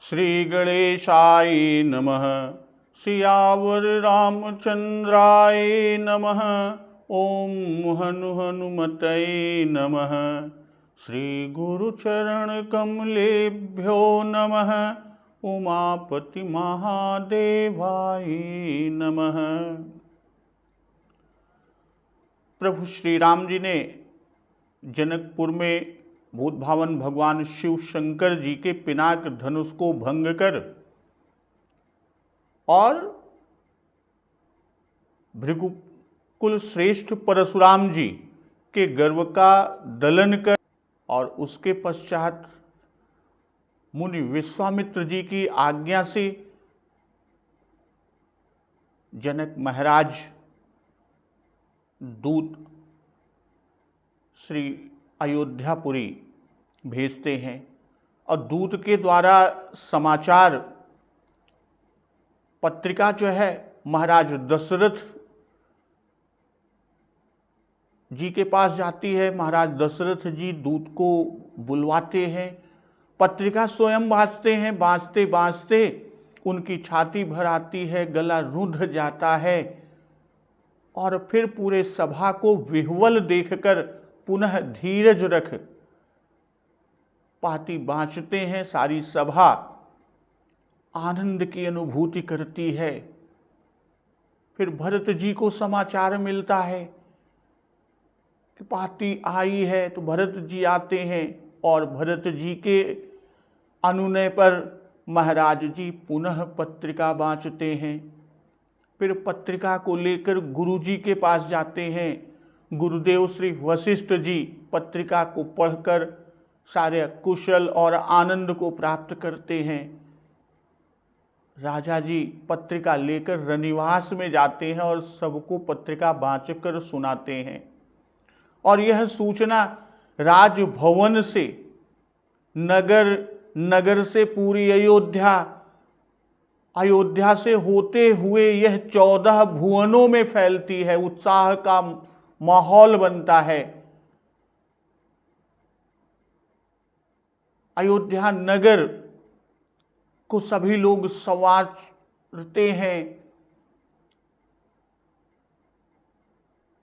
श्री गणेशाय नमः। सियावर रामचंद्राय नमः। ओम हनुमतये नमः। श्री गुरुचरण कमलेभ्यो नमः। उमापति महादेवाय नमः। प्रभु श्री राम जी ने जनकपुर में भूत भावन भगवान शिव शंकर जी के पिनाक धनुष को भंग कर और भृगुकुल श्रेष्ठ परशुराम जी के गर्व का दलन कर और उसके पश्चात मुनि विश्वामित्र जी की आज्ञा से जनक महाराज दूत श्री अयोध्यापुरी भेजते हैं और दूत के द्वारा समाचार पत्रिका जो है महाराज दशरथ जी के पास जाती है। महाराज दशरथ जी दूत को बुलवाते हैं, पत्रिका स्वयं वाँचते हैं। वाँचते वाँचते उनकी छाती भर आती है, गला रुंध जाता है और फिर पूरे सभा को विह्वल देखकर पुनः धीरज रख पाती बाँचते हैं। सारी सभा आनंद की अनुभूति करती है। फिर भरत जी को समाचार मिलता है कि पाती आई है, तो भरत जी आते हैं और भरत जी के अनुनय पर महाराज जी पुनः पत्रिका बाँचते हैं। फिर पत्रिका को लेकर गुरु जी के पास जाते हैं। गुरुदेव श्री वशिष्ठ जी पत्रिका को पढ़कर सारे कुशल और आनंद को प्राप्त करते हैं। राजा जी पत्रिका लेकर रनिवास में जाते हैं और सबको पत्रिका बाँचकर सुनाते हैं और यह सूचना राजभवन से नगर से पूरी अयोध्या से होते हुए यह 14 भुवनों में फैलती है। उत्साह का माहौल बनता है। अयोध्या नगर को सभी लोग संवारते हैं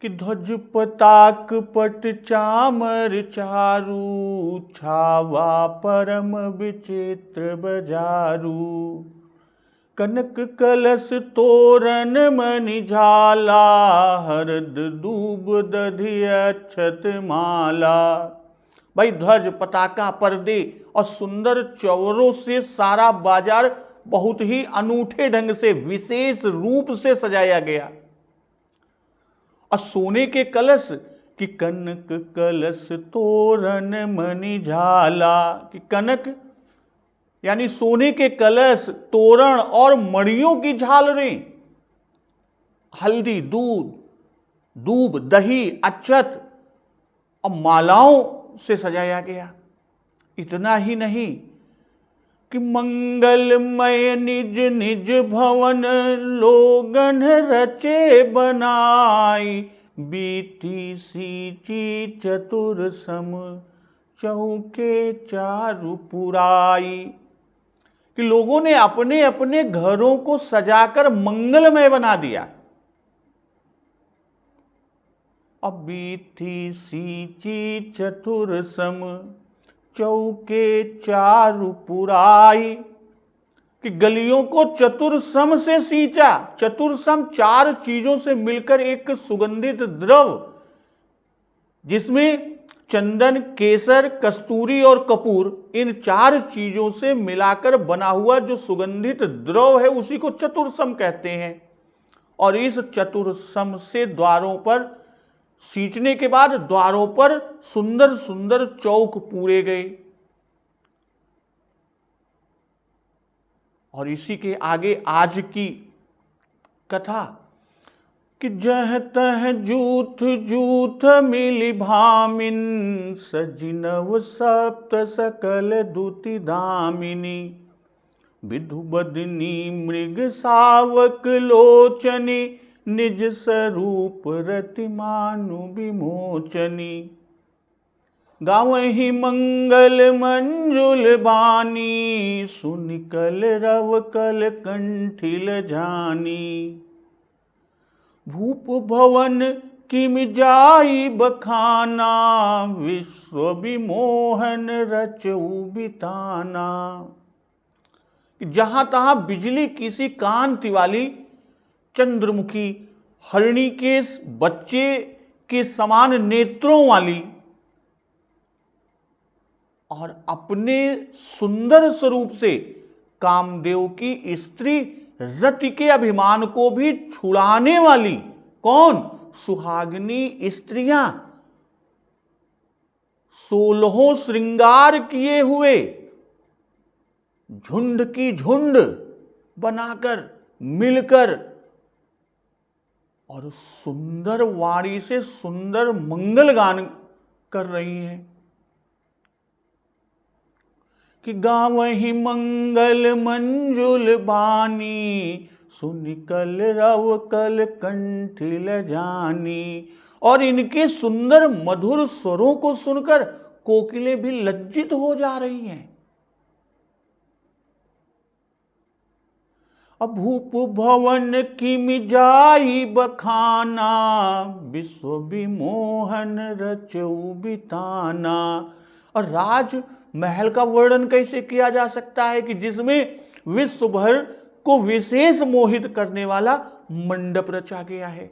कि ध्वज पताक पट चामर चारू, छावा परम विचित्र बजारू। कनक कलश तोरण मणि झाला, हरद दूब दधि अक्षत माला। भाई ध्वज पताका पर्दे और सुंदर चौरों से सारा बाजार बहुत ही अनूठे ढंग से विशेष रूप से सजाया गया। और सोने के कलश कि कनक कलश तोरण मणि झाला, कि कनक यानी सोने के कलश, तोरण और मणियों की झालरें, हल्दी, दूब, दही, अक्षत और मालाओं से सजाया गया। इतना ही नहीं कि मंगलमय निज निज भवन, लोगन रचे बनाई। बीती सींची चतुर सम, चौके चारु पुराई। कि लोगों ने अपने अपने घरों को सजाकर मंगलमय बना दिया। अब बीती सींची चतुर सम, चौके चारु पुराई। कि गलियों को चतुर्सम से सींचा। चतुर्सम 4 चीजों से मिलकर एक सुगंधित द्रव, जिसमें चंदन, केसर, कस्तूरी और कपूर, इन 4 चीजों से मिलाकर बना हुआ जो सुगंधित द्रव है उसी को चतुर्सम कहते हैं। और इस चतुर्सम से द्वारों पर सींचने के बाद द्वारों पर सुंदर सुंदर चौक पूरे गए। और इसी के आगे आज की कथा कि जह तह जूथ जूथ मिली भामिन, सजिनव सप्त सकल दुति दामिनी। विधु बदनी मृग सावक लोचनी, निज स्वरूप रतिमानु विमोचनी। गावहि मंगल मंजुल बानी, सुनिकल रव कल कंठिल जानी। भूप भवन किम जाई बखाना, विश्व विमोहन रचऊ बिताना। जहां तहां बिजली किसी कांति वाली चंद्रमुखी हरिणी के बच्चे के समान नेत्रों वाली और अपने सुंदर स्वरूप से कामदेव की स्त्री रति के अभिमान को भी छुड़ाने वाली कौन? सुहागिनी स्त्रियां, 16 श्रृंगार किए हुए झुंड की झुंड बनाकर मिलकर और सुंदर वाणी से सुंदर मंगल गान कर रही हैं कि गावहि मंगल मंजुल बानी, सुनिकल रव कल कंठिल जानी। और इनके सुंदर मधुर स्वरों को सुनकर कोकिलें भी लज्जित हो जा रही हैं। अभूप भवन किम जाई बखाना, विश्व विमोहन रचऊ बिताना। और राज महल का वर्णन कैसे किया जा सकता है कि जिसमें विश्व भर को विशेष मोहित करने वाला मंडप रचा गया है।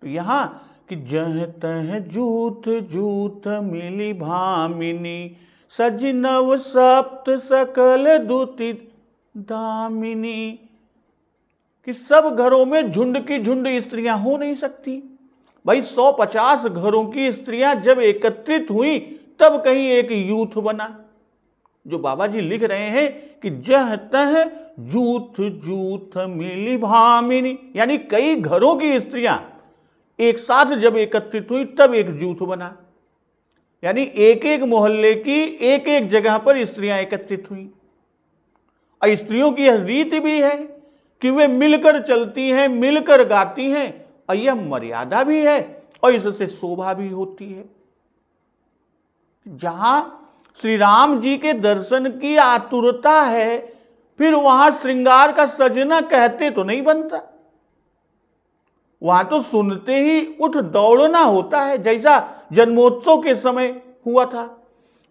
तो यहां कि जह तह जूथ जूथ मिली भामिनी, सज नव सप्त सकल दुति दामिनी। कि सब घरों में झुंड की झुंड स्त्रियां हो नहीं सकती भाई। 150 घरों की स्त्रियां जब एकत्रित हुई तब कहीं एक यूथ बना। जो बाबा जी लिख रहे हैं कि जह तह जूथ जूथ मिली भामिनी, यानी कई घरों की स्त्रियां एक साथ जब एकत्रित हुई तब एक जूथ बना। यानी एक एक मोहल्ले की एक एक जगह पर स्त्रियां एकत्रित हुई। और स्त्रियों की यह रीति भी है कि वे मिलकर चलती हैं, मिलकर गाती हैं, और यह मर्यादा भी है और इससे शोभा भी होती है। जहां श्री राम जी के दर्शन की आतुरता है, फिर वहां श्रृंगार का सजना कहते तो नहीं बनता। वहां तो सुनते ही उठ दौड़ना होता है, जैसा जन्मोत्सव के समय हुआ था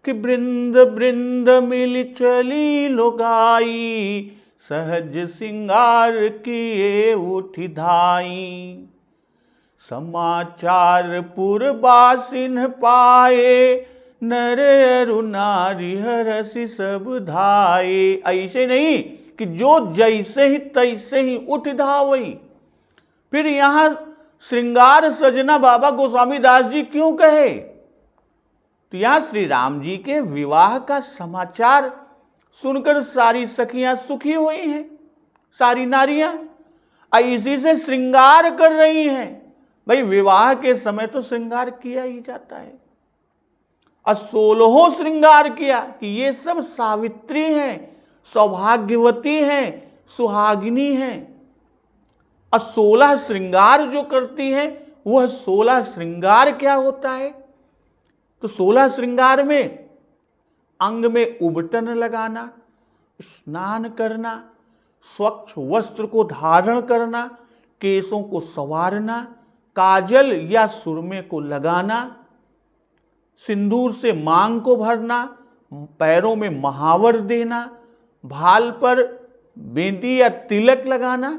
कि बृंद बृंद मिल चली लोगाई, सहज सिंगार किए उठी धाई। समाचार पुरबासिन पाए, नर अरु नारी हरसि सब धाये। ऐसे नहीं कि जो जैसे ही तैसे ही उठ धावई। फिर यहां श्रृंगार सजना बाबा गोस्वामी दास जी क्यों कहे? तो यहां श्री राम जी के विवाह का समाचार सुनकर सारी सखियां सुखी हुई हैं, सारी नारियां इसी से श्रृंगार कर रही हैं। भाई विवाह के समय तो श्रृंगार किया ही जाता है। और 16 श्रृंगार किया कि ये सब सावित्री हैं, सौभाग्यवती हैं, सुहागिनी हैं। और 16 श्रृंगार जो करती हैं वह 16 श्रृंगार क्या होता है? तो 16 श्रृंगार में अंग में उबटन लगाना, स्नान करना, स्वच्छ वस्त्र को धारण करना, केसों को संवारना, काजल या सुरमे को लगाना, सिंदूर से मांग को भरना, पैरों में महावर देना, भाल पर बेंदी या तिलक लगाना,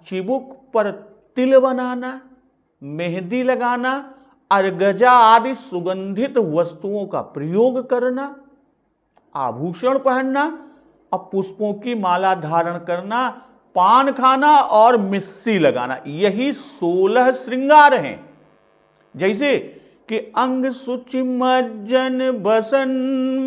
चिबुक पर तिल बनाना, मेहंदी लगाना, अर्गजा आदि सुगंधित वस्तुओं का प्रयोग करना, आभूषण पहनना और पुष्पों की माला धारण करना, पान खाना और मिस्सी लगाना, यही 16 श्रृंगार हैं। जैसे कि अंग सुचि मज्जन बसन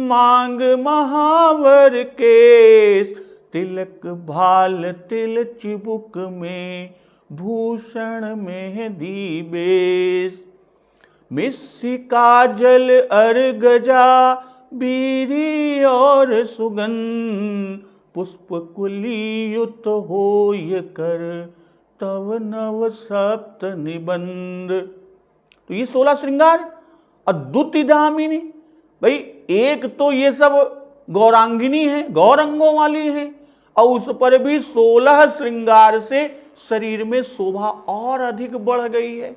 मांग महावर केस, तिलक भाल तिल चिबुक में भूषण मेहंदी बेस। मिस्सी काजल अर्गजा बीरी और सुगंध, पुष्प कुलियुत होय कर तव नव सप्त निबंध। तो ये 16 श्रृंगार अद्भुतिधामिनी। भाई एक तो ये सब गौरांगिनी है, गौरंगों वाली है, और उस पर भी 16 श्रृंगार से शरीर में शोभा और अधिक बढ़ गई है,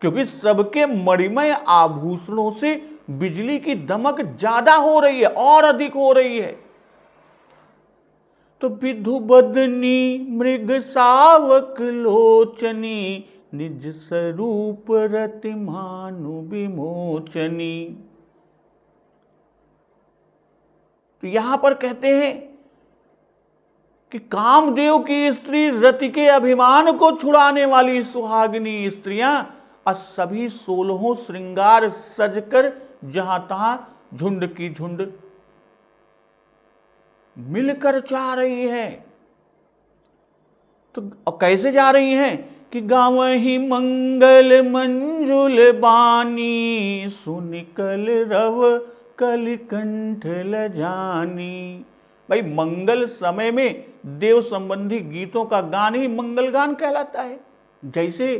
क्योंकि सबके मणिमय आभूषणों से बिजली की दमक ज्यादा हो रही है और अधिक हो रही है। तो विधु बदनी मृग सावक लोचनी, निज स्वरूप रतिमानु विमोचनी। तो यहां पर कहते हैं कि कामदेव की स्त्री रति के अभिमान को छुड़ाने वाली सुहागिनी स्त्रियां और सभी 16 श्रृंगार सजकर जहां तहां झुंड की झुंड मिलकर जा रही है। तो कैसे जा रही हैं कि गावहि मंगल मंजुल बानी, सुनिकल रव कलिकंठ लजानी। भाई मंगल समय में देव संबंधी गीतों का गान ही मंगल गान कहलाता है। जैसे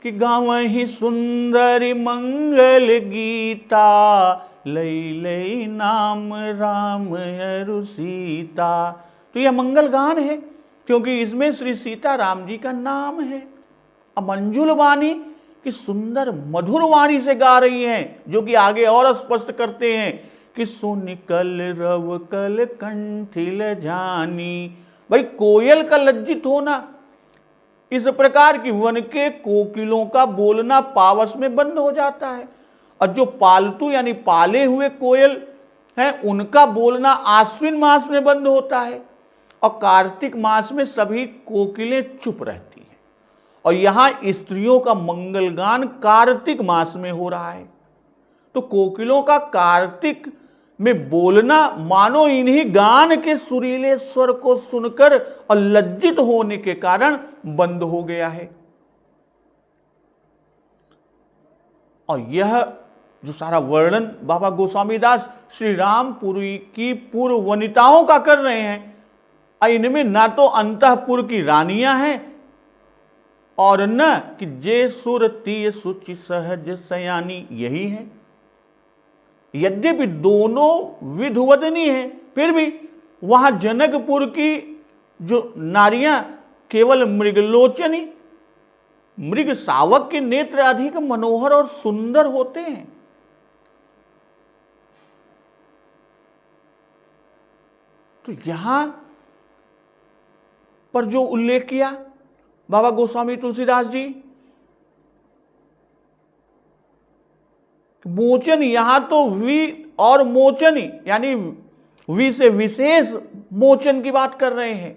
कि गावहि सुंदरी मंगल गीता, लई लई नाम राम अरु सीता। तो यह मंगल गान है क्योंकि इसमें श्री सीता राम जी का नाम है। अब मंजुल वाणी कि सुंदर मधुर वाणी से गा रही हैं, जो कि आगे और स्पष्ट करते हैं कि सुनिकल रव कल कंठिल जानी। भाई कोयल का लज्जित होना, इस प्रकार की वन के कोकिलों का बोलना पावस में बंद हो जाता है, और जो पालतू यानी पाले हुए कोयल हैं उनका बोलना आश्विन मास में बंद होता है, और कार्तिक मास में सभी कोकिलें चुप रहती हैं। और यहां स्त्रियों का मंगलगान कार्तिक मास में हो रहा है। तो कोकिलों का कार्तिक में बोलना मानो इन्हीं गान के सुरीले स्वर को सुनकर और लज्जित होने के कारण बंद हो गया है। और यह जो सारा वर्णन बाबा गोस्वामी दास श्री रामपुरी की पूर्व वनिताओं का कर रहे हैं, इनमें ना तो अंतःपुर की रानियां हैं और न कि जे सुरती सुचि सहज सयानी यही है। यद्यपि दोनों विधुवदनी है, फिर भी वहां जनकपुर की जो नारियां केवल मृगलोचनी, मृग सावक के नेत्र अधिक मनोहर और सुंदर होते हैं। तो यहां पर जो उल्लेख किया बाबा गोस्वामी तुलसीदास जी, मोचन, यहां तो वी और मोचनी यानी वी से विशेष मोचन की बात कर रहे हैं।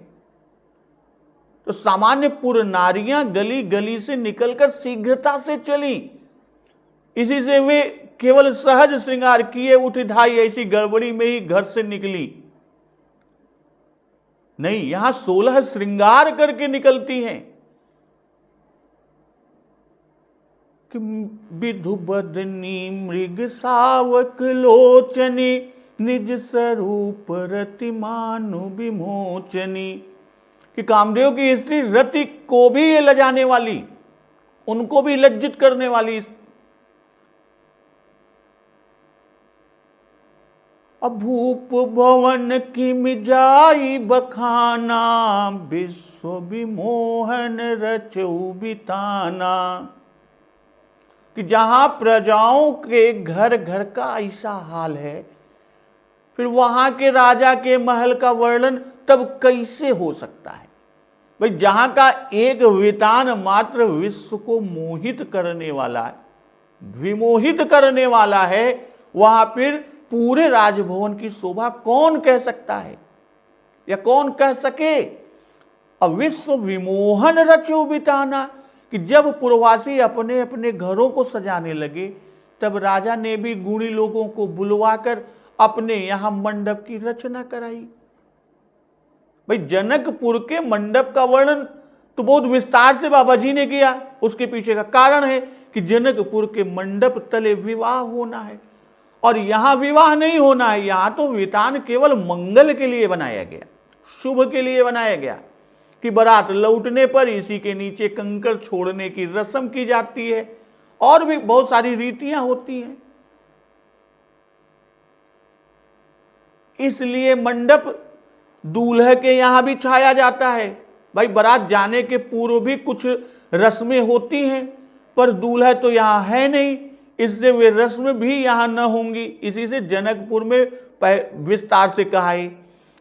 तो सामान्य पुर नारियां गली गली से निकलकर शीघ्रता से चली, इसी से वे केवल सहज श्रृंगार किए उठ ढाई ऐसी गड़बड़ी में ही घर से निकली नहीं, यहां 16 श्रृंगार करके निकलती हैं। विधु बदनी मृग सावक लोचनी, निज स्वरूप रतिमानु विमोचनी। कि कामदेव की स्त्री रति को भी ये लजाने वाली, उनको भी लज्जित करने वाली। अभूप भवन की मिजाई बखाना, विश्व विमोहन रचऊ बिताना। कि जहां प्रजाओं के घर घर का ऐसा हाल है, फिर वहां के राजा के महल का वर्णन तब कैसे हो सकता है। भाई जहां का एक वितान मात्र विश्व को मोहित करने वाला है, विमोहित करने वाला है, वहां फिर पूरे राजभवन की शोभा कौन कह सकता है या कौन कह सके। अविश्व विमोहन रचो बिताना, कि जब पूर्ववासी अपने अपने घरों को सजाने लगे, तब राजा ने भी गुणी लोगों को बुलवाकर अपने यहां मंडप की रचना कराई। भाई जनकपुर के मंडप का वर्णन तो बहुत विस्तार से बाबा जी ने किया। उसके पीछे का कारण है कि जनकपुर के मंडप तले विवाह होना है, और यहां विवाह नहीं होना है। यहां तो वितान केवल मंगल के लिए बनाया गया, शुभ के लिए बनाया गया, कि बारात लौटने पर इसी के नीचे कंकर छोड़ने की रस्म की जाती है, और भी बहुत सारी रीतियां होती हैं। इसलिए मंडप दूल्हे के यहां भी छाया जाता है। भाई बारात जाने के पूर्व भी कुछ रस्में होती हैं, पर दूल्हा तो यहां है नहीं, इसलिए वे रस्म भी यहां न होंगी। इसी से जनकपुर में विस्तार से कहा है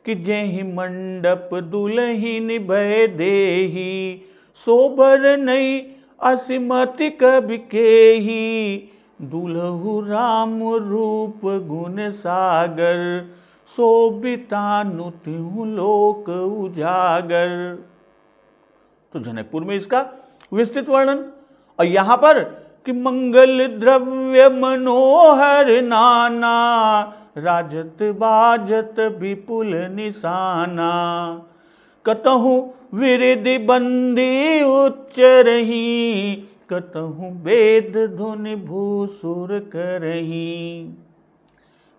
कि जेहि मंडप दुल्हिन भय देही, सोबर नहीं असिमति कबि केही, दुल्हु राम रूप गुण सागर, शोभितानु तिहु लोक उजागर। तो जनकपुर में इसका विस्तृत वर्णन। और यहां पर कि मंगल द्रव्य मनोहर नाना, राजत बाजत विपुल निशाना, कतहु विरिधि बंदी उच्च रही, कतहु वेद धुनि भूसुर करही,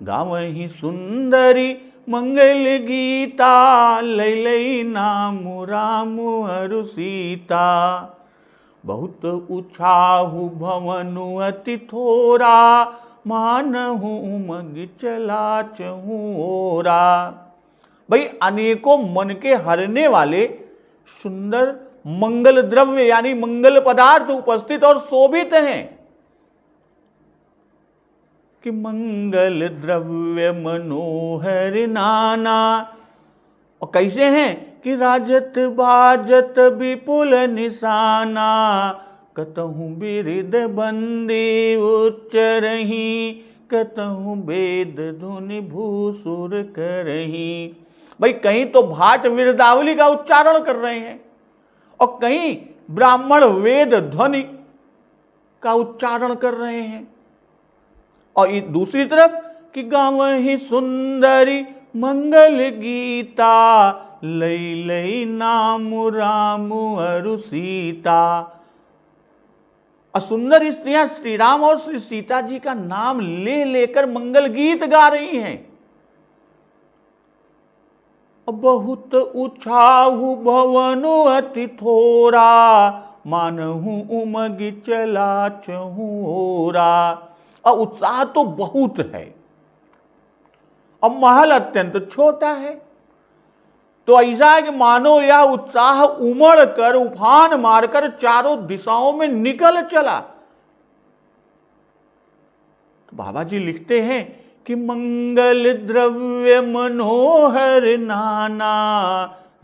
गावहि सुंदरी मंगल गीता, लैलई नाम राम अरु सीता, बहुत उछाहु भवनु अति थोरा, मानहु उमग चला चहु ओरा। भाई अनेकों मन के हरने वाले सुंदर मंगल द्रव्य यानी मंगल पदार्थ उपस्थित और शोभित हैं कि मंगल द्रव्य मनोहर नाना। और कैसे हैं कि राजत बाजत विपुल निशाना, कतहु बिरिद बंदी उच्च रही, कतहु वेद धुनि भूसुर करही। भाई कहीं तो भाट विरदावली का उच्चारण कर रहे हैं और कहीं ब्राह्मण वेद ध्वनि का उच्चारण कर रहे हैं। और दूसरी तरफ कि गावहि सुंदरी मंगल गीता, लई लई नाम राम अरु सीता। सुंदर स्त्रियां श्री राम और श्री सीता जी का नाम ले लेकर मंगल गीत गा रही हैं। बहुत उछाहु भवनु अति थोरा, मानहु उमग चला चहु ओरा। और उत्साह तो बहुत है और महल अत्यंत छोटा है। तो ऐसा है कि मानो यह उत्साह उमड़ कर उफान मारकर चारों दिशाओं में निकल चला। तो बाबा जी लिखते हैं कि मंगल द्रव्य मनोहर नाना,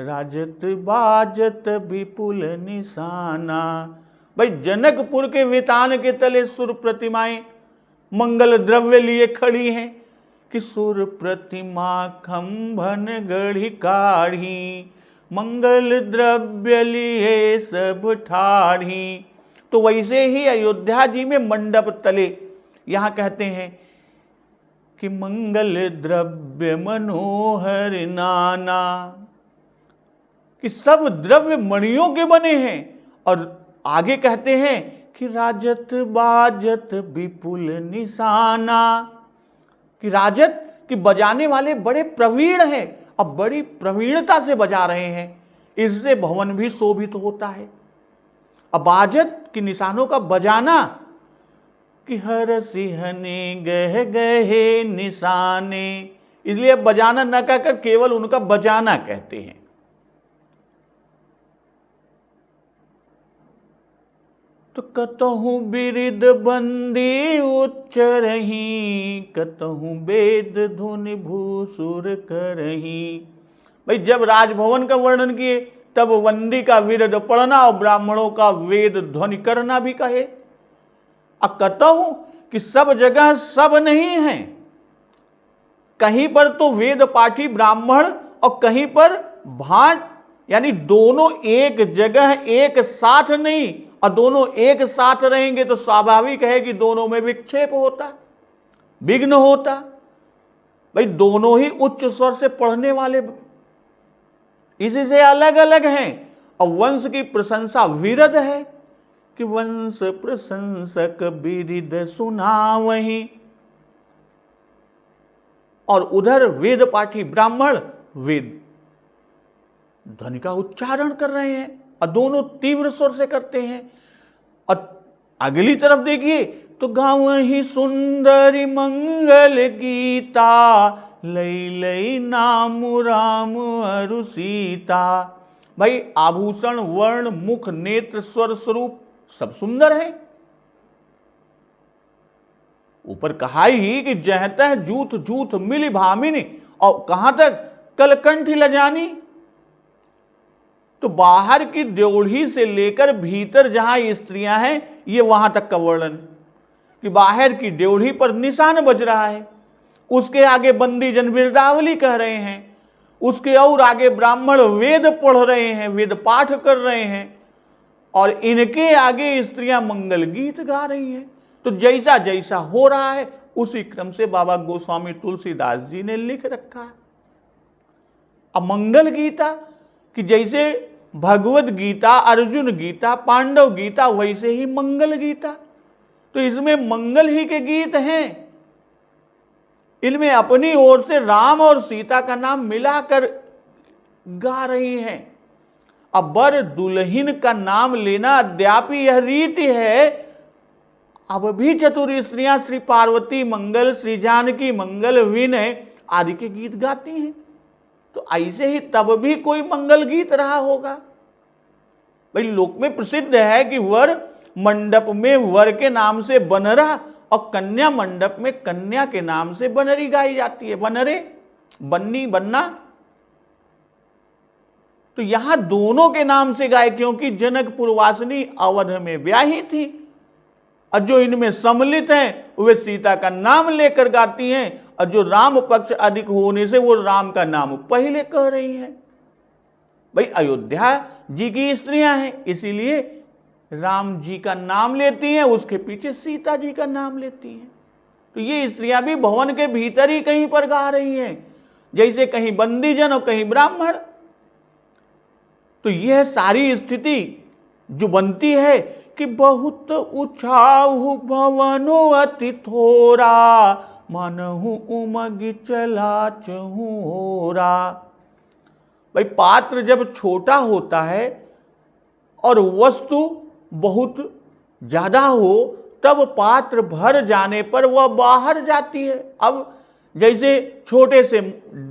राजत बाजत विपुल निशाना। भाई जनकपुर के वितान के तले सुर प्रतिमाएं मंगल द्रव्य लिए खड़ी हैं कि सुर प्रतिमा खंभन गढ़ी काढ़ी, मंगल द्रव्य लिए सब ठाढ़ी। तो वैसे ही अयोध्या जी में मंडप तले यहां कहते हैं कि मंगल द्रव्य मनोहर नाना, कि सब द्रव्य मणियों के बने हैं। और आगे कहते हैं कि राजत बाजत विपुल निशाना, कि राजत कि बजाने वाले बड़े प्रवीण हैं और बड़ी प्रवीणता से बजा रहे हैं, इससे भवन भी शोभित होता है। अब बाजत कि निशानों का बजाना कि हर सिंहने गह गहे निशाने, इसलिए बजाना न कहकर केवल उनका बजाना कहते हैं। तो कतहु बिरिद बंदी उच्च रही, कतहु वेद धुनि भूसुर करही। भाई जब राजभवन का वर्णन किए तब वंदी का विरद पढ़ना और ब्राह्मणों का वेद ध्वनि करना भी कहे। कतहु कि सब जगह सब नहीं है, कहीं पर तो वेद पाठी ब्राह्मण और कहीं पर भाट, यानी दोनों एक जगह एक साथ नहीं। और दोनों एक साथ रहेंगे तो स्वाभाविक है कि दोनों में विक्षेप होता, विघ्न होता। भाई दोनों ही उच्च स्वर से पढ़ने वाले इसी से अलग अलग हैं। और वंश की प्रशंसा विरद है कि वंश प्रशंसक विरिद सुनावहीं, और उधर वेद पाठी ब्राह्मण वेद ध्वनि का उच्चारण कर रहे हैं और दोनों तीव्र स्वर से करते हैं। और अगली तरफ देखिए तो गाँव ही सुंदरी मंगल गीता, लई लई नाम राम अरु सीता। भाई आभूषण, वर्ण, मुख, नेत्र, स्वर, स्वरूप सब सुंदर है। ऊपर कहा ही कि जहतः जूथ जूथ मिली भामिनी, और कहां तक कलकंठी लजानी। तो बाहर की ड्योढ़ी से लेकर भीतर जहां स्त्रियां हैं, ये वहां तक का वर्णन कि बाहर की ड्योढ़ी पर निशान बज रहा है, उसके आगे बंदी जन बिरदावली कह रहे हैं, उसके और आगे ब्राह्मण वेद पढ़ रहे हैं, वेद पाठ कर रहे हैं, और इनके आगे स्त्रियां मंगल गीत गा रही हैं। तो जैसा जैसा हो रहा है उसी क्रम से बाबा गोस्वामी तुलसीदास जी ने लिख रखा है। अब मंगल गीता कि जैसे भगवत गीता, अर्जुन गीता, पांडव गीता, वैसे ही मंगल गीता। तो इसमें मंगल ही के गीत हैं। इनमें अपनी ओर से राम और सीता का नाम मिलाकर गा रही हैं। अब वर दुल्हन का नाम लेना अद्यापि यह रीति है। अब भी चतुर स्त्रियां श्री पार्वती मंगल, श्री जानकी मंगल, विनय आदि के गीत गाती हैं। तो ऐसे ही तब भी कोई मंगल गीत रहा होगा। भाई लोक में प्रसिद्ध है कि वर मंडप में वर के नाम से बनरा, और कन्या मंडप में कन्या के नाम से बनरी गाई जाती है। बनरे, बन्नी, बन्ना। तो यहां दोनों के नाम से गाए, क्योंकि जनकपुर वासिनी अवध में ब्याही थी, और जो इनमें सम्मिलित हैं वे सीता का नाम लेकर गाती हैं, और जो राम पक्ष अधिक होने से वो राम का नाम पहले कह रही हैं। भाई अयोध्या जी की स्त्रियां हैं, इसीलिए राम जी का नाम लेती हैं, उसके पीछे सीता जी का नाम लेती हैं। तो ये स्त्रियां भी भवन के भीतर ही कहीं पर गा रही हैं, जैसे कहीं बंदीजन और कहीं ब्राह्मण। तो यह सारी स्थिति जो बनती है कि बहुत उछाऊ भवनो अति थोरा, मनहु उमग चला चहूरा। भाई पात्र जब छोटा होता है और वस्तु बहुत ज्यादा हो, तब पात्र भर जाने पर वह बाहर जाती है। अब जैसे छोटे से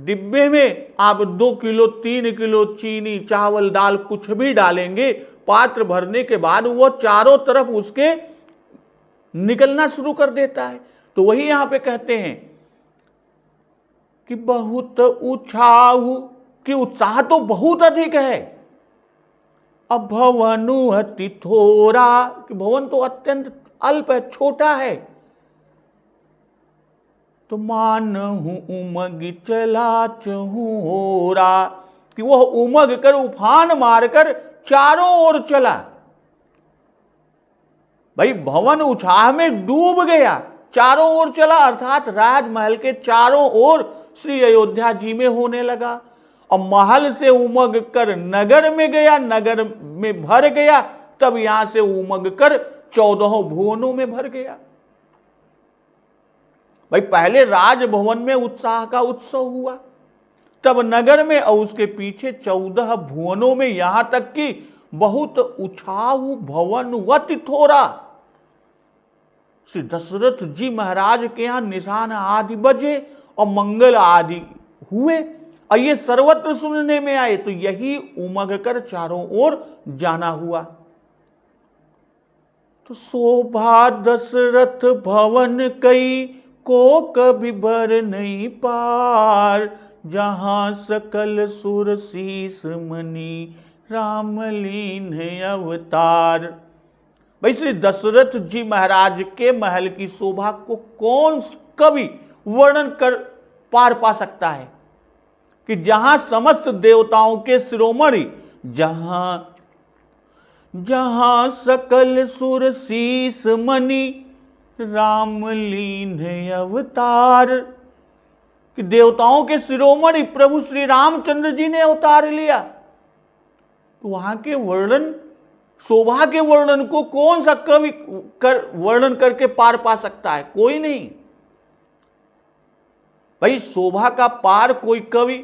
डिब्बे में आप 2 किलो 3 किलो चीनी, चावल, दाल कुछ भी डालेंगे, पात्र भरने के बाद वो चारों तरफ उसके निकलना शुरू कर देता है। तो वही यहां पे कहते हैं कि बहुत उत्साह, कि उत्साह तो बहुत अधिक है। अब भवनु अति थोरा, कि भवन तो अत्यंत अल्प है, छोटा है। तो मानहु उमग चला चहूरा, कि वह उमग कर, उफान मारकर चारों ओर चला। भाई भवन उत्साह में डूब गया, चारों ओर चला, अर्थात राजमहल के चारों ओर श्री अयोध्या जी में होने लगा। और महल से उमग कर नगर में गया, नगर में भर गया, तब यहां से उमग कर 14 भुवनों में भर गया। भाई पहले राजभवन में उत्साह का उत्सव हुआ, तब नगर में, और उसके पीछे 14 भुवनों में, यहां तक कि बहुत उछाऊ भवन वति थोरा। श्री दशरथ जी महाराज के यहां निशान आदि बजे और मंगल आदि हुए, और ये सर्वत्र सुनने में आए। तो यही उमग कर चारों ओर जाना हुआ। तो शोभा दशरथ भवन कई, को कभी भर नहीं पार, जहां सकल सुर शीस मणि, राम लीन अवतार। भाई श्री दशरथ जी महाराज के महल की शोभा को कौन कवि वर्णन कर पार पा सकता है, कि जहां समस्त देवताओं के शिरोमणि, जहां सकल सुर शीस मणि, राम लीन अवतार, कि देवताओं के शिरोमणि प्रभु श्री रामचंद्र जी ने अवतार लिया। तो वहां के वर्णन, शोभा के वर्णन को कौन सा कवि वर्णन करके पार पा सकता है? कोई नहीं। भाई शोभा का पार कोई कवि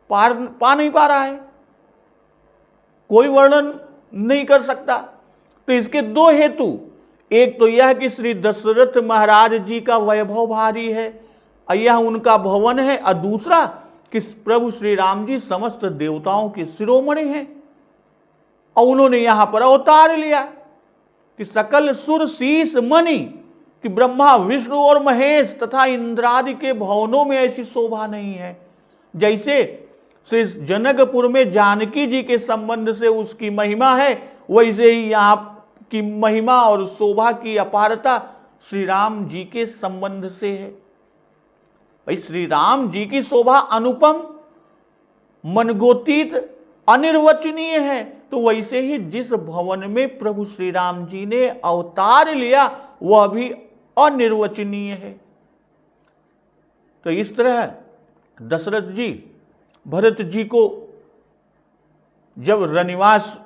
पार पा नहीं पा रहा है, कोई वर्णन नहीं कर सकता। तो इसके दो हेतु, एक तो यह कि श्री दशरथ महाराज जी का वैभव भारी है और यह उनका भवन है, और दूसरा कि प्रभु श्री राम जी समस्त देवताओं के शिरोमणि हैं और उन्होंने यहां पर अवतार लिया कि सकल सुर शीस मणि, कि ब्रह्मा विष्णु और महेश तथा इंद्रादि के भवनों में ऐसी शोभा नहीं है। जैसे श्री जनकपुर में जानकी जी के संबंध से उसकी महिमा है, वैसे ही यहाँ की महिमा और शोभा की अपारता श्री राम जी के संबंध से है। भाई श्री राम जी की शोभा अनुपम, मनगोतीत, अनिर्वचनीय है। तो वैसे ही जिस भवन में प्रभु श्री राम जी ने अवतार लिया वह भी अनिर्वचनीय है। तो इस तरह दशरथ जी भरत जी को जब रनिवास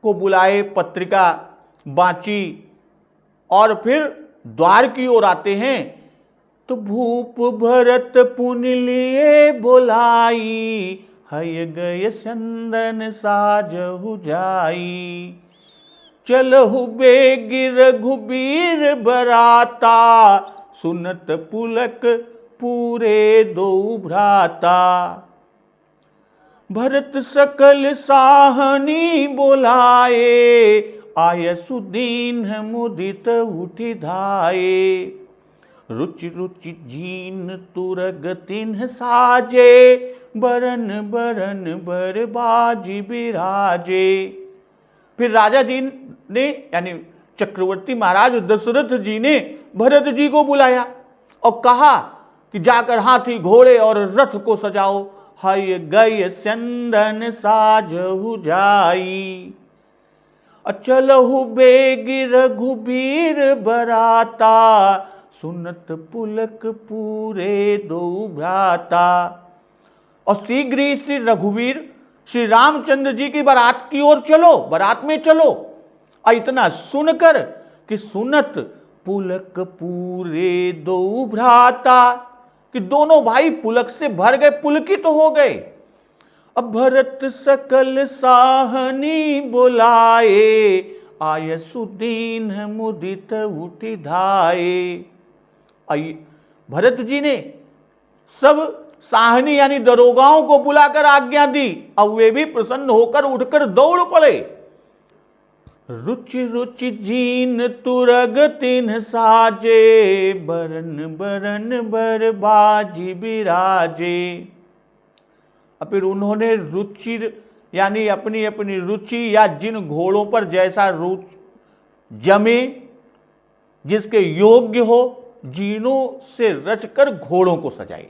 को बुलाए, पत्रिका बांची और फिर द्वार की ओर आते हैं, तो भूप भरत पुन लिए बोलाई, हय गय चंदन साजहु जाई। चलहु बेग रघुबीर बराता, सुनत पुलक पूरे दो भ्राता। भरत सकल साहनी बोलाए, आय सुदीन मुदित उठि धाये। रुचि रुचि जीन तुरग तिन्ह साजे, बरन बरन बर बाजी बिराजे। फिर राजा जी ने यानी चक्रवर्ती महाराज दशरथ जी ने भरत जी को बुलाया और कहा कि जाकर हाथी घोड़े और रथ को सजाओ, हय गय चंदन साजहु जाई। चलहु बेग रघुबीर बराता, सुनत पुलक पूरे दो भ्राता। और शीघ्र ही श्री रघुवीर श्री रामचंद्र जी की बारात की ओर चलो, बारात में चलो। और इतना सुनकर कि सुनत पुलक पूरे दो भ्राता, कि दोनों भाई पुलक से भर गए, पुलकित तो हो गए। अब भरत सकल साहनी बुलाए, आय सुदीन मुदित उठि धाये। भरत जी ने सब साहनी यानी दरोगाओं को बुलाकर आज्ञा दी और वे भी प्रसन्न होकर उठकर दौड़ पड़े। रुचि रुचि जीन तुरग तिन्ह साजे, बरन बरन बर बाजी बिराजे। और फिर उन्होंने रुचि यानी अपनी अपनी रुचि या जिन घोड़ों पर जैसा रुचि जमे, जिसके योग्य हो, जीनों से रचकर घोड़ों को सजाए।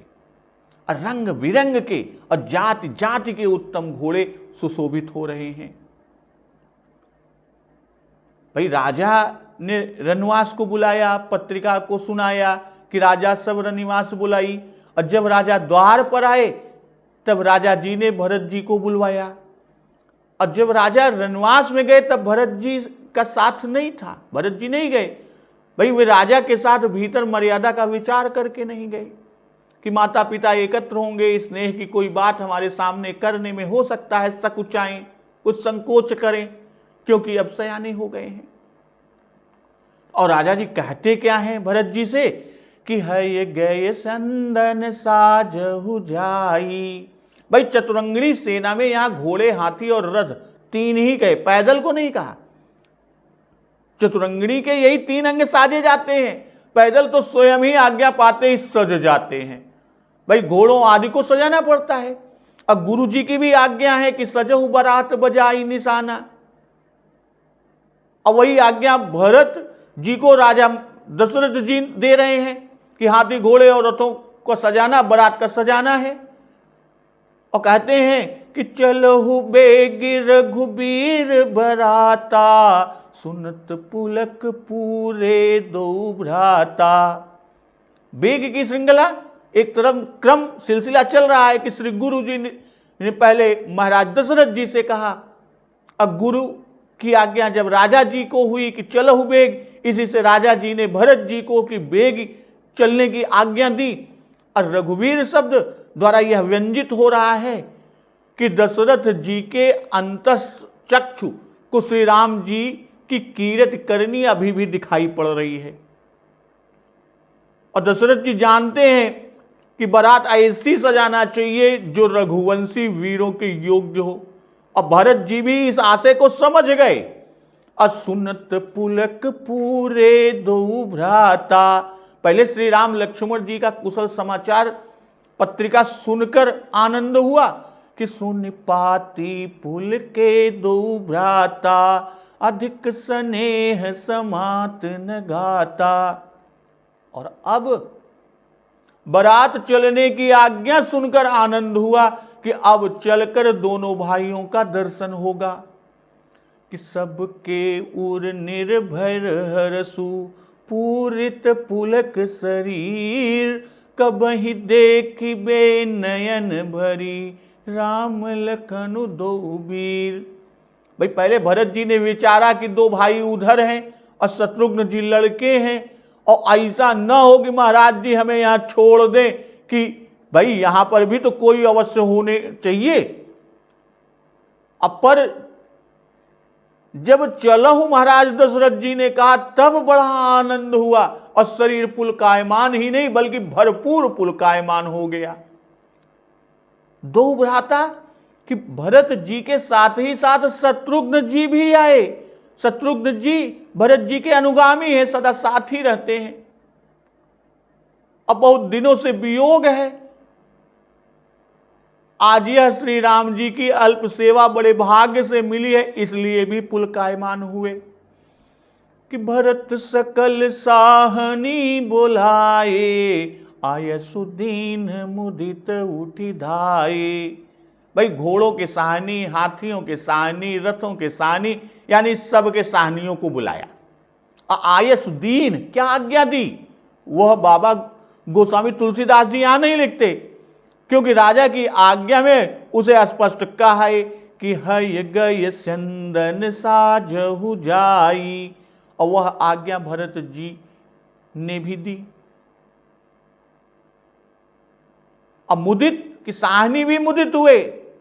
और रंग बिरंग के और जाति जाति के उत्तम घोड़े सुशोभित हो रहे हैं। भाई राजा ने रनिवास को बुलाया, पत्रिका को सुनाया कि राजा सब रनिवास बुलाई। और जब राजा द्वार पर आए तब राजा जी ने भरत जी को बुलवाया। और जब राजा रनिवास में गए तब भरत जी का साथ नहीं था, भरत जी नहीं गए। भाई वे राजा के साथ भीतर मर्यादा का विचार करके नहीं गए कि माता पिता एकत्र होंगे, स्नेह की कोई बात हमारे सामने करने में हो सकता है सकुचाएं, कुछ संकोच करें, क्योंकि अब सयाने हो गए हैं। और राजा जी कहते क्या हैं भरत जी से कि हय गए चंदन साजहु जाई। भाई चतुरंगिणी सेना में यहां घोड़े, हाथी और रथ तीन ही गए, पैदल को नहीं कहा। चतुरंगिणी के यही तीन अंग साजे जाते हैं, पैदल तो स्वयं ही आज्ञा पाते ही सज जाते हैं। भाई घोड़ों आदि को सजाना पड़ता है। अब गुरु जी की भी आज्ञा है कि सजहु बरात बजाई निशाना। और वही आज्ञा भरत जी को राजा दशरथ जी दे रहे हैं कि हाथी घोड़े और रथों को सजाना, बारात का सजाना है। और कहते हैं कि चलहु बेग रघुबीर बराता, सुनत पुलक पूरे दो भ्राता। बेग की श्रृंखला एक तरफ क्रम सिलसिला चल रहा है कि श्री गुरु जी ने पहले महाराज दशरथ जी से कहा, अब गुरु की आज्ञा जब राजा जी को हुई कि चलहु बेग, इसी से राजा जी ने भरत जी को कि बेग चलने की आज्ञा दी। और रघुवीर शब्द द्वारा यह व्यंजित हो रहा है कि दशरथ जी के अंतःचक्षु को श्री राम जी की कीरत करनी अभी भी दिखाई पड़ रही है। और दशरथ जी जानते हैं कि बारात ऐसी सजाना चाहिए जो रघुवंशी वीरों के योग्य हो, और भरत जी भी इस आशय को समझ गए। असुनत पुलक पूरे दो भ्राता, पहले श्री राम लक्ष्मण जी का कुशल समाचार पत्रिका सुनकर आनंद हुआ कि सुन पाती पुल के दो भ्राता, अधिक स्नेह समात न गाता। और अब बारात चलने की आज्ञा सुनकर आनंद हुआ कि अब चलकर दोनों भाइयों का दर्शन होगा। कि सबके उर निर्भर हरसु, पूरित पुलक शरीर, कबहि देखिबे नयन भरी, राम लखन दो वीर। भाई पहले भरत जी ने विचारा कि दो भाई उधर हैं और शत्रुघ्न जी लड़के हैं, और ऐसा न हो कि महाराज जी हमें यहां छोड़ दें, कि भाई यहां पर भी तो कोई अवश्य होने चाहिए। अब पर जब चलहु महाराज दशरथ जी ने कहा, तब बड़ा आनंद हुआ, और शरीर पुलकायमान ही नहीं बल्कि भरपूर पुलकायमान हो गया। दो भ्राता कि भरत जी के साथ ही साथ शत्रुघ्न जी भी आए। शत्रुघ्न जी भरत जी के अनुगामी हैं, सदा साथ ही रहते हैं। अब बहुत दिनों से वियोग है, आज यह श्री राम जी की अल्प सेवा बड़े भाग्य से मिली है, इसलिए भी पुलकायमान हुए। कि भरत सकल साहनी बोलाए, आय सुदीन मुदित उठी धाये। भाई घोड़ों के साहनी, हाथियों के साहनी, रथों के साहनी, यानी सबके साहनियों को बुलाया। आयस दीन क्या आज्ञा दी, वह बाबा गोस्वामी तुलसीदास जी यहां नहीं लिखते, क्योंकि राजा की आज्ञा में उसे स्पष्ट कहा है कि हय गय चंदन साजहु जाई, और वह आज्ञा भरत जी ने भी दी। अब मुदित की साहनी भी मुदित हुए,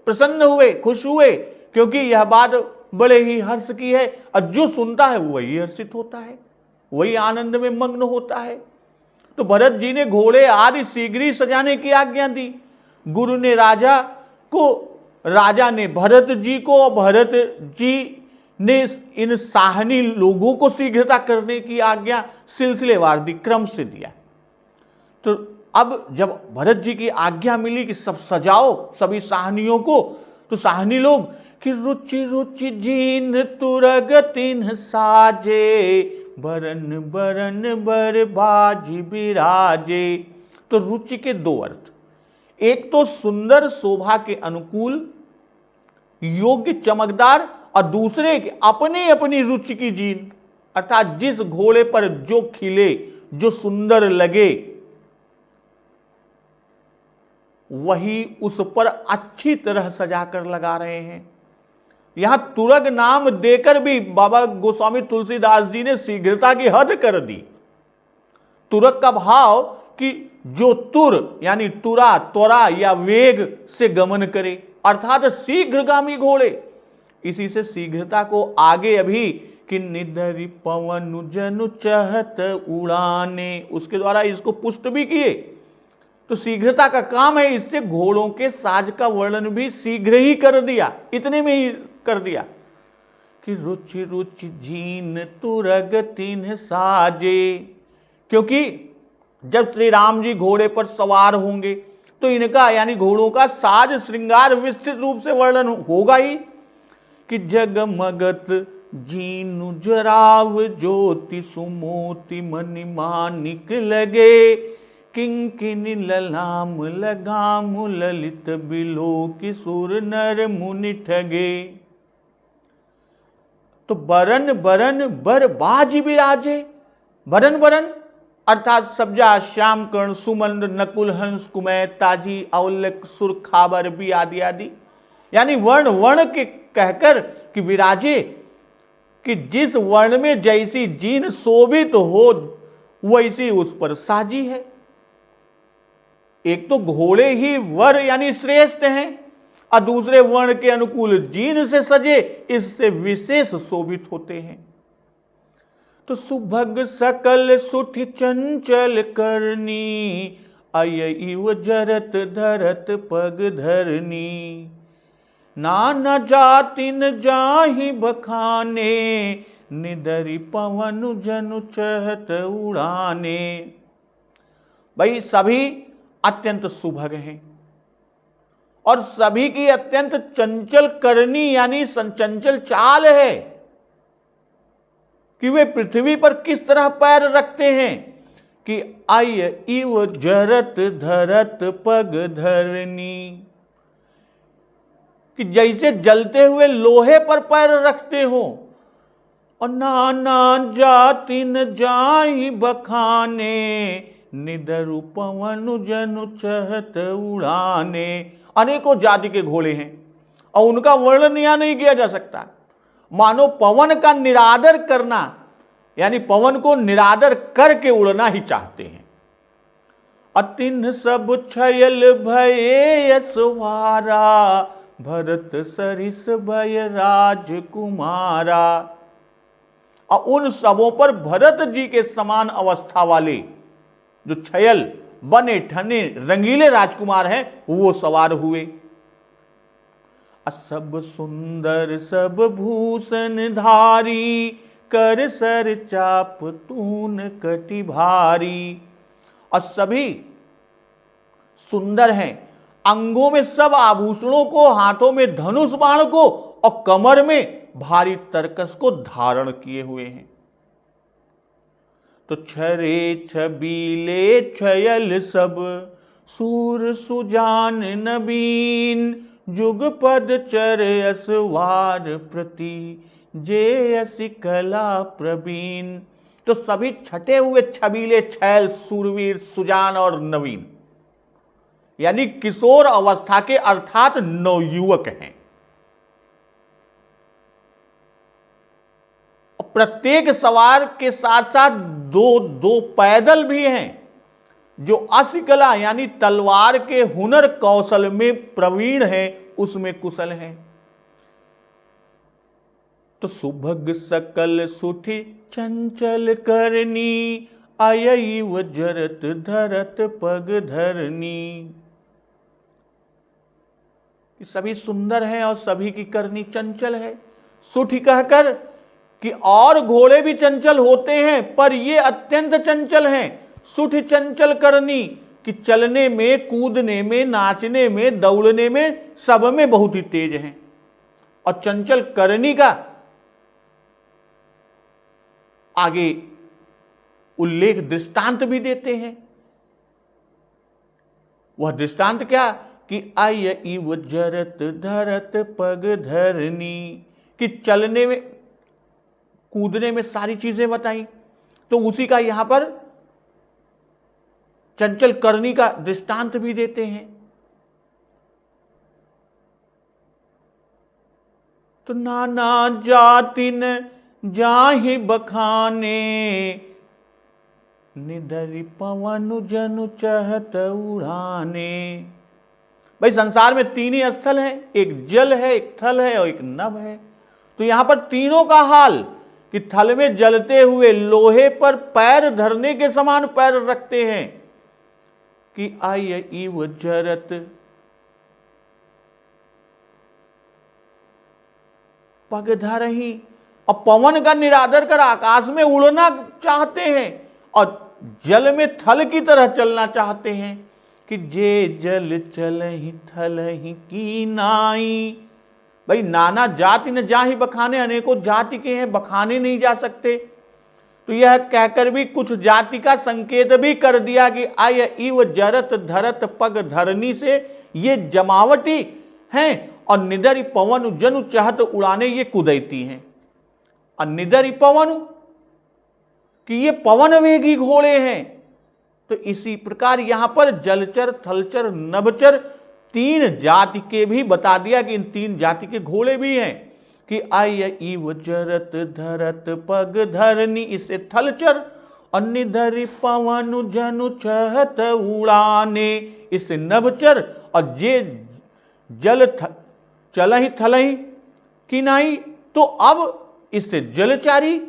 प्रसन्न हुए, खुश हुए, क्योंकि यह बात बड़े ही हर्ष की है, और जो सुनता है वही हर्षित होता है, वही आनंद में मग्न होता है। तो भरत जी ने घोड़े आदि शीघ्र ही सजाने की आज्ञा दी। गुरु ने राजा को, राजा ने भरत जी को, और भरत जी ने इन साहनी लोगों को शीघ्रता करने की आज्ञा सिलसिलेवार क्रम से दिया। तो अब जब भरत जी की आज्ञा मिली कि सब सजाओ सभी साहनियों को, तो साहनी लोग कि रुचि रुचि जीन तुरग तिन्ह साजे, बरन बरन बर बाजी बिराजे। तो रुचि के दो अर्थ, एक तो सुंदर शोभा के अनुकूल योग्य चमकदार, और दूसरे कि अपनी अपनी रुचि की जीन, अर्थात जिस घोड़े पर जो खिले, जो सुंदर लगे, वही उस पर अच्छी तरह सजाकर लगा रहे हैं। यहां तुरग नाम देकर भी बाबा गोस्वामी तुलसीदास जी ने शीघ्रता की हद कर दी। तुरग का भाव कि जो तुर यानी तुरा, त्वरा या वेग से गमन करे, अर्थात शीघ्रगामी घोड़े। इसी से शीघ्रता को आगे अभी कि निधरि पवन जनु चहत उड़ाने, उसके द्वारा इसको पुष्ट भी किए। तो शीघ्रता का काम है, इससे घोड़ों के साज का वर्णन भी शीघ्र ही कर दिया, इतने में ही कर दिया कि रुचि रुचि जीन तुरग तिन्ह साजे। क्योंकि जब श्री राम जी घोड़े पर सवार होंगे तो इनका यानी घोड़ों का साज श्रृंगार विस्तृत रूप से वर्णन होगा ही। कि जगमगत जीनु जराव ज्योति सुमोति मणि मानिक लगे, किंकिनी ललाम लगाम ललित बिलो किशोर नर मुनि ठगे। तो बरन बरन बर बाज बिराजे, बरन बरन अर्थात सब्जा, श्याम कर्ण, सुमंद, नकुल, हंस, कुमय, ताजी, औलक, सुर, खाबर भी आदि आदि, यानी वर्ण वर्ण के कहकर कि विराजे, कि जिस वर्ण में जैसी जीन शोभित हो वैसी उस पर साजी है। एक तो घोड़े ही वर यानी श्रेष्ठ हैं, और दूसरे वर्ण के अनुकूल जीन से सजे इससे विशेष शोभित होते हैं। तो सुभग सकल सुठि चंचल करनी, अय इव जरत धरत पग धरनी। नाना जातिन जाहि बखाने, निदरि पवन जनु चहत उड़ाने। भाई सभी अत्यंत सुभग हैं और सभी की अत्यंत चंचल करनी यानी चंचल चाल है कि वे पृथ्वी पर किस तरह पैर रखते हैं कि अय इव जरत धरत पग धरनी, कि जैसे जलते हुए लोहे पर पैर रखते हो। और नाना जातिन जाहि बखाने, निदरु पवन जनु चहत उड़ाने। अनेकों जाति के घोड़े हैं और उनका वर्णन यहां नहीं किया जा सकता। मानो पवन का निरादर करना यानी पवन को निरादर करके उड़ना ही चाहते हैं। अतिन सब छयल भये यशवारा, भरत सरिस भय राजकुमारा। और उन सबों पर भरत जी के समान अवस्था वाले जो छयल बने ठने रंगीले राजकुमार हैं वो सवार हुए। सब सुंदर सब भूषण धारी, कर सर चाप तून कटि भारी। और सभी सुंदर हैं, अंगों में सब आभूषणों को, हाथों में धनुष बाण को और कमर में भारी तरकस को धारण किए हुए हैं। तो छरे छबीले छयल सब, सूर सुजान नबीन। जुगपद चर असवार प्रति, जे असि कला प्रवीण। तो सभी छटे हुए छबीले छैल, सूरवीर, सुजान और नवीन यानी किशोर अवस्था के अर्थात नवयुवक हैं। प्रत्येक सवार के साथ साथ दो दो पैदल भी हैं जो असिकला यानी तलवार के हुनर कौशल में प्रवीण हैं, उसमें कुशल हैं। तो सुभग सकल सुठि चंचल करनी, अयैव जरत धरत पग धरनी। सभी सुंदर हैं और सभी की करनी चंचल है। सुठि कहकर कि और घोड़े भी चंचल होते हैं पर ये अत्यंत चंचल हैं। सुठि चंचल करनी कि चलने में, कूदने में, नाचने में, दौड़ने में, सब में बहुत ही तेज हैं। और चंचल करनी का आगे उल्लेख दृष्टांत भी देते हैं। वह दृष्टांत क्या कि अय इव जरत धरत पग धरनी, कि चलने में, कूदने में सारी चीजें बताई, तो उसी का यहां पर चंचल करनी का दृष्टांत भी देते हैं। तो नाना जातिन जाहि बखाने, निदरि पवन जनु चहत उड़ाने। भाई संसार में तीन ही स्थल हैं, एक जल है, एक थल है और एक नभ है। तो यहां पर तीनों का हाल कि थल में जलते हुए लोहे पर पैर धरने के समान पैर रखते हैं कि अय इव जरत, पग धरहि, और पवन का निरादर कर आकाश में उड़ना चाहते हैं और जल में थल की तरह चलना चाहते हैं कि जे जल चलहि थलहि की नाई। भाई नाना जाति न जाहि बखाने, अनेकों जाति के हैं, बखाने नहीं जा सकते। तो यह कहकर भी कुछ जाति का संकेत भी कर दिया कि अय इव जरत धरत पग धरनी से ये जमावटी हैं और निदरि पवन जनु चाहत उड़ाने ये कुदैती हैं। और निदरि पवन कि ये पवन वेगी घोड़े हैं। तो इसी प्रकार यहां पर जलचर, थलचर, नभचर तीन जाति के भी बता दिया कि इन तीन जाति के घोड़े भी हैं कि अय इव जरत धरत पग धरनी, इससे थलचर, और निदरि पवन जनु चहत उड़ाने, इससे नभचर, और जे चलहि थलहि कि नहीं, तो अब इससे जलचारी।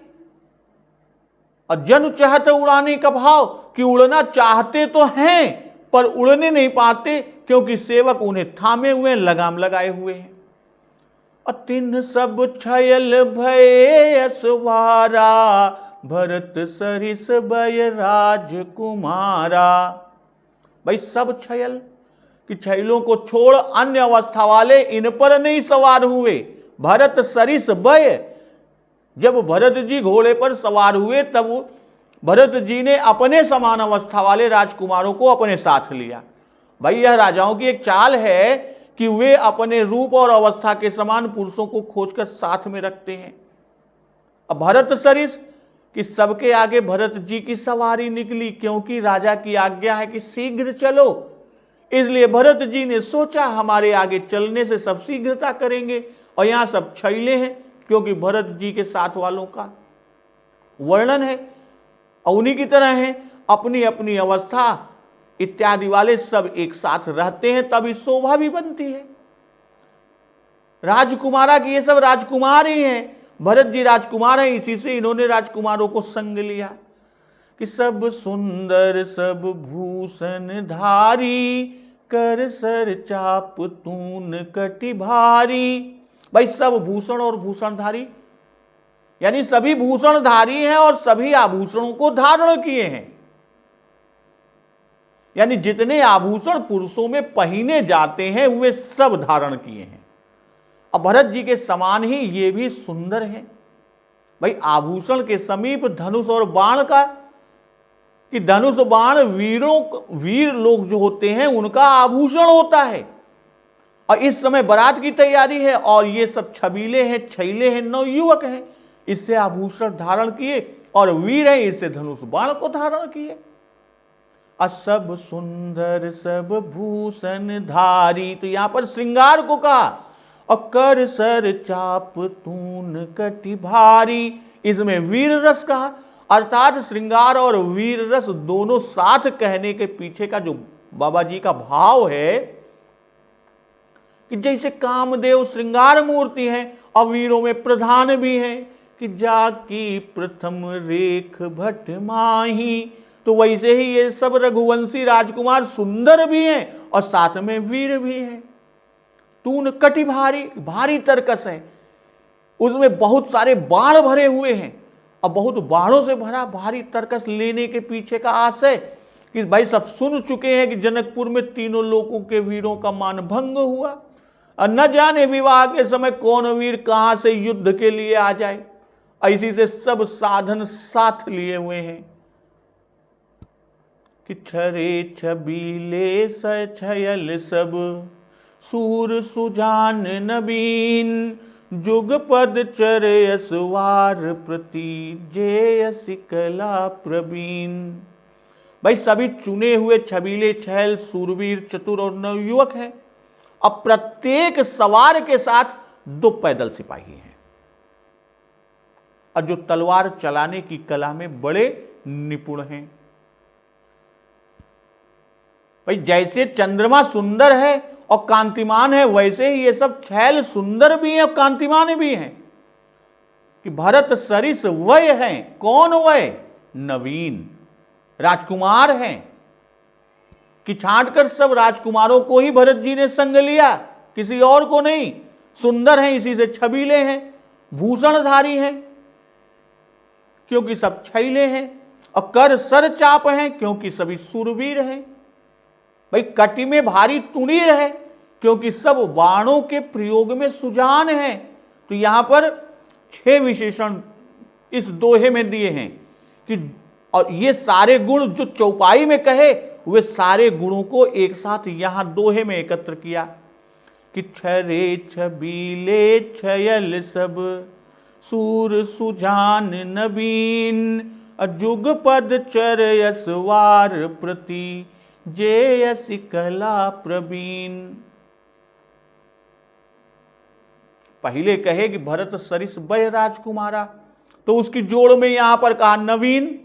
और जन चाहत उड़ाने का भाव कि उड़ना चाहते तो हैं पर उड़ने नहीं पाते, क्योंकि सेवक उन्हें थामे हुए, लगाम लगाए हुए हैं। और तिन सब छयल भय असवारा, भरत सरिस भय राजकुमारा। भाई सब छयल कि छयलों को छोड़ अन्य अवस्था वाले इन पर नहीं सवार हुए। भरत सरिस भय, जब भरत जी घोड़े पर सवार हुए तब भरत जी ने अपने समान अवस्था वाले राजकुमारों को अपने साथ लिया। भाई यह राजाओं की एक चाल है कि वे अपने रूप और अवस्था के समान पुरुषों को खोजकर साथ में रखते हैं। अब भरत सरिस कि सबके आगे भरत जी की सवारी निकली, क्योंकि राजा की आज्ञा है कि शीघ्र चलो। इसलिए भरत जी ने सोचा हमारे आगे चलने से सब शीघ्रता करेंगे। और यहां सब छैले हैं, क्योंकि भरत जी के साथ वालों का वर्णन है, और उन्हीं की तरह है, अपनी अपनी अवस्था इत्यादि वाले सब एक साथ रहते हैं, तभी शोभा भी बनती है। राजकुमारा की ये सब राजकुमार ही हैं, भरत जी राजकुमार हैं, इसी से इन्होंने राजकुमारों को संग लिया कि सब सुंदर सब भूषण धारी, कर सर चाप तून कटि भारी। भाई सब भूषण और भूषणधारी यानी सभी भूषणधारी हैं और सभी आभूषणों को धारण किए हैं। यानी जितने आभूषण पुरुषों में पहने जाते हैं वे सब धारण किए हैं। अब भरत जी के समान ही ये भी सुंदर हैं। भाई आभूषण के समीप धनुष और बाण का, कि धनुष बाण वीर लोग जो होते हैं उनका आभूषण होता है। और इस समय बारात की तैयारी है और ये सब छबीले हैं, छैले हैं, नवयुवक हैं, इससे आभूषण धारण किए, और वीर है इससे धनुष बाण को धारण किए। सब सुंदर सब भूषण धारी, तो यहां पर श्रृंगार को कहा। और कर सर चाप तून कटि भारी, इसमें वीर रस कहा। अर्थात श्रृंगार और वीर रस दोनों साथ कहने के पीछे का जो बाबा जी का भाव है कि जैसे कामदेव श्रृंगार मूर्ति है और वीरों में प्रधान भी है, कि जाकी प्रथम रेख भट माही, तो वैसे ही ये सब रघुवंशी राजकुमार सुंदर भी हैं और साथ में वीर भी हैं। तून कटि भारी, भारी तरकस है, उसमें बहुत सारे बाण भरे हुए हैं और बहुत बाणों से भरा भारी तरकस लेने के पीछे का आशय कि भाई सब सुन चुके हैं कि जनकपुर में तीनों लोगों के वीरों का मान भंग हुआ और न जाने विवाह के समय कौन वीर कहां से युद्ध के लिए आ जाए। ऐसी से सब साधन साथ लिए हुए हैं कि छरे छबीले सछयल सब, सूर सुजान नबीन, जुग पद चरे असवार प्रति, जे कला प्रवीण। भाई सभी चुने हुए छबीले छैल सूरवीर चतुर और नवयुवक हैं। अब प्रत्येक सवार के साथ 2 पैदल सिपाही हैं और जो तलवार चलाने की कला में बड़े निपुण हैं। भाई जैसे चंद्रमा सुंदर है और कांतिमान है, वैसे ही ये सब छैल सुंदर भी हैं और कांतिमान भी हैं। कि भरत सरिस वय हैं, कौन वय? नवीन राजकुमार हैं। कि छांटकर सब राजकुमारों को ही भरत जी ने संग लिया, किसी और को नहीं। सुंदर हैं, इसी से छबीले हैं, भूषणधारी हैं क्योंकि सब छैले हैं, और कर सर चाप हैं क्योंकि सभी सूरवीर हैं। भाई कटि में भारी तुणीर है क्योंकि सब बाणों के प्रयोग में सुजान हैं। तो यहां पर 6 विशेषण इस दोहे में दिए हैं कि, और ये सारे गुण जो चौपाई में कहे वे सारे गुणों को एक साथ यहां दोहे में एकत्र किया कि छरे छबीले छयल सब, सूर सुजान नबीन, जुग पद चर यसवार प्रति, जे कला प्रवीण। पहले कहे कि भरत सरिस वय राजकुमारा, तो उसकी जोड़ में यहां पर कहा नवीन,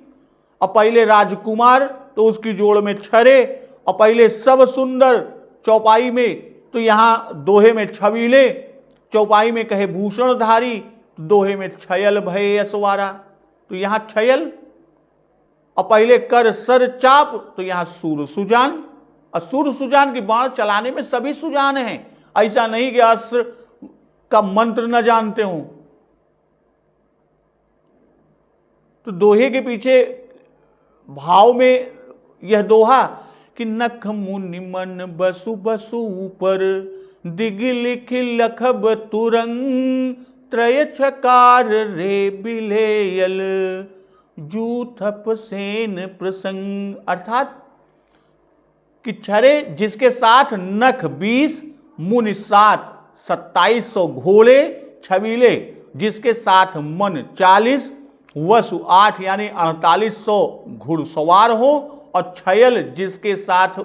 और पहले राजकुमार तो उसकी जोड़ में छरे, और पहले सब सुंदर चौपाई में तो यहां दोहे में छबीले, चौपाई में कहे भूषणधारी, तो दोहे में छयल भय असवारा, तो यहां छयल, और पहले कर सर चाप, तो यहां सूर सुजान। और सूर सुजान की बाण चलाने में सभी सुजान हैं, ऐसा नहीं कि अस्त्र का मंत्र न जानते हो। तो दोहे के पीछे भाव में यह दोहा कि नख मुनि मन बसु बसु ऊपर, दिग लिख लखब तुरंग, त्रय छकार रे बिलेयल, जूथप सेन प्रसंग। अर्थात कि छरे जिसके साथ नख 20, मुनि 7, 2700 घोड़े छबीले, जिसके साथ मन 40, वसु 8 यानी 4800 घुड़सवार हो, और छयल जिसके साथ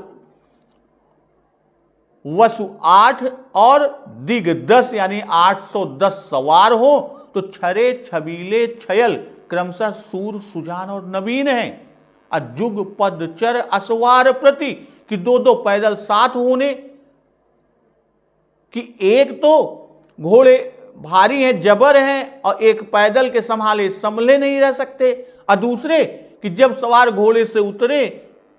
वसु 8 और दिग 10 यानी 810 सवार हो, तो छरे छबीले छयल क्रमशः सूर सुजान और नवीन हैं। अजुग पद चर असवार प्रति, कि दो दो पैदल साथ होने, कि एक तो घोड़े भारी हैं, जबर हैं, और एक पैदल के संभले नहीं रह सकते, और दूसरे कि जब सवार घोड़े से उतरे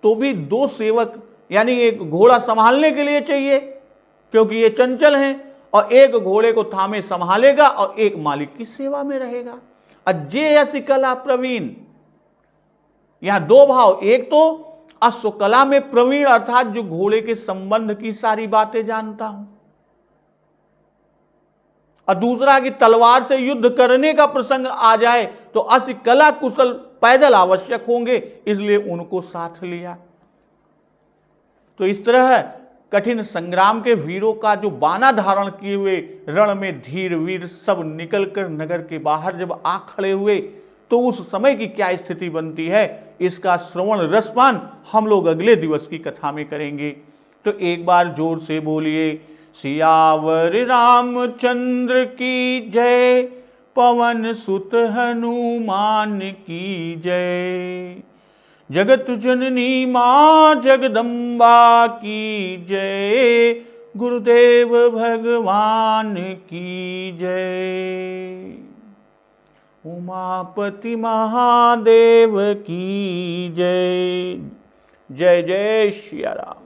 तो भी 2 सेवक यानी एक घोड़ा संभालने के लिए चाहिए, क्योंकि ये चंचल हैं, और एक घोड़े को थामे संभालेगा और एक मालिक की सेवा में रहेगा। अज्ञेयसि कला प्रवीण, यहां 2 भाव, एक तो अश्वकला में प्रवीण अर्थात जो घोड़े के संबंध की सारी बातें जानता हूं, और दूसरा कि तलवार से युद्ध करने का प्रसंग आ जाए तो अश्व कला कुशल पैदल आवश्यक होंगे, इसलिए उनको साथ लिया। तो इस तरह कठिन संग्राम के वीरों का जो बाना धारण किए हुए रण में धीर वीर सब निकलकर नगर के बाहर जब आ खड़े हुए, तो उस समय की क्या स्थिति बनती है, इसका श्रवण रसपान हम लोग अगले दिवस की कथा में करेंगे। तो एक बार जोर से बोलिए, सियावर रामचंद्र की जय, पवन सुत हनुमान की जय, जगत जननी मां जगदम्बा की जय, गुरुदेव भगवान की जय, उमापति महादेव की जय। जय जय श्री राम।